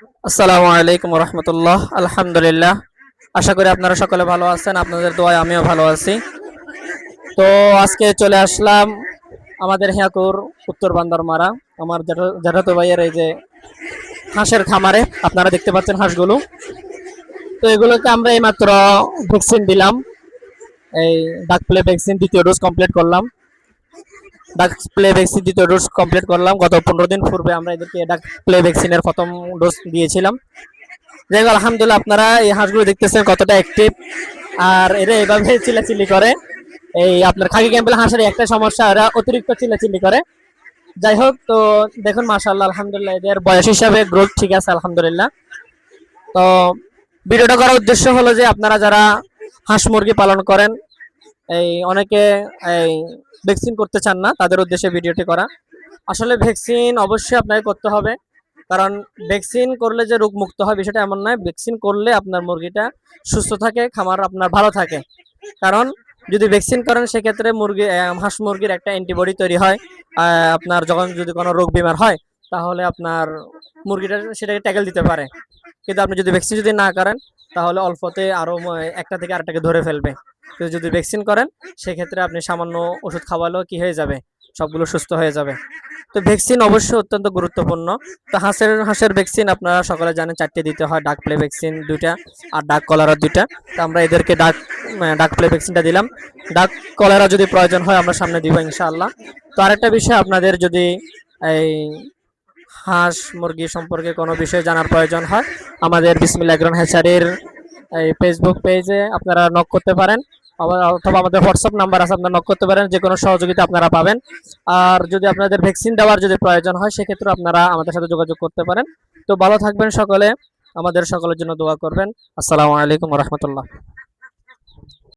আসসালামু আলাইকুম রহমতুল্লাহ। আলহামদুলিল্লাহ, আশা করি আপনারা সকলে ভালো আছেন। আপনাদের দোয়ায় আমিও ভালো আছি। তো আজকে চলে আসলাম আমাদের হিয়াকুর উত্তর বান্দরমারা, আমার জ্যাঠাতো ভাইয়ের এই যে হাঁসের খামারে। আপনারা দেখতে পাচ্ছেন হাঁসগুলো। তো এগুলোকে আমরা এইমাত্র ভ্যাকসিন দিলাম, এই ডাক প্লে ভ্যাকসিন দ্বিতীয় ডোজ কমপ্লিট করলাম। ডাক প্লে ভ্যাকসিন দ্বিতীয় ডোজ কমপ্লিট করলাম গত 15 দিন পূর্বে। আমরা এদেরকে ডাক প্লে ভ্যাকসিনের প্রথম ডোজ দিয়েছিলাম। যাই হোক, আলহামদুলিল্লাহ, আপনারা এই হাঁসগুলো দেখতেছেন কতটা অ্যাক্টিভ, আর এরা এইভাবে চিল্লাচিল্লি করে। এই আপনার খাকি ক্যাম্পেল হাঁসের একটা সমস্যা, এরা অতিরিক্ত চিল্লাচিল্লি করে। যাই হোক, তো দেখুন মাশাআল্লাহ, আলহামদুলিল্লাহ, এদের বয়স হিসাবে গ্রোথ ঠিক আছে আলহামদুলিল্লাহ। তো ভিডিওটা করার উদ্দেশ্য হলো যে আপনারা যারা হাঁস মুরগি পালন করেন, এই অনেকে এই ভ্যাকসিন করতে চান না, তাদের উদ্দেশ্যে ভিডিওটি করা। আসলে ভ্যাকসিন অবশ্যই আপনাকে করতে হবে, কারণ ভ্যাকসিন করলে যে রোগ মুক্ত হয় বিষয়টা এমন নয়। ভ্যাকসিন করলে আপনার মুরগিটা সুস্থ থাকে, খামার আপনার ভালো থাকে। কারণ যদি ভ্যাকসিন করেন সেক্ষেত্রে হাঁস মুরগির একটা অ্যান্টিবডি তৈরি হয়। আপনার যখন যদি কোনো রোগ বিমার হয়, তাহলে আপনার মুরগিটা সেটাকে ট্যাকেল দিতে পারে। কিন্তু আপনি যদি ভ্যাকসিন যদি না করেন, তাহলে অল্পতে আরো একটা থেকে আরেকটাকে ধরে ফেলবে। কিন্তু যদি ভ্যাকসিন করেন সেক্ষেত্রে আপনি সামান্য ওষুধ খাওয়ালেও কি হয়ে যাবে, সবগুলো সুস্থ হয়ে যাবে। তো ভ্যাকসিন অবশ্যই অত্যন্ত গুরুত্বপূর্ণ। তো হাঁসের ভ্যাকসিন আপনারা সকলে জানেন, 4টে দিতে হয়। ডাক প্লে ভ্যাকসিন 2টা, আর ডাক কলারা 2টা। তো আমরা এদেরকে ডাক প্লে ভ্যাকসিনটা দিলাম। ডাক কলারা যদি প্রয়োজন হয় আমরা সামনে দিব ইনশাআল্লাহ। তো আরেকটা বিষয়, আপনাদের যদি এই হাঁস মুরগি সম্পর্কে কোনো বিষয় জানার প্রয়োজন হয়, আমাদের বিসমিল্লাহ এগ্রো হ্যাচারির এই ফেসবুক পেজে আপনারা নক করতে পারেন, অথবা আমাদের হোয়াটসঅ্যাপ নাম্বার আছে, আপনারা নক করতে পারেন, যে কোনো সহযোগিতা আপনারা পাবেন। আর যদি আপনাদের ভ্যাকসিন দেওয়ার যদি প্রয়োজন হয় সেক্ষেত্রে আপনারা আমাদের সাথে যোগাযোগ করতে পারেন। তো ভালো থাকবেন সকলে, আমাদের সকলের জন্য দোয়া করবেন। আসসালামু আলাইকুম রহমতুল্লাহ।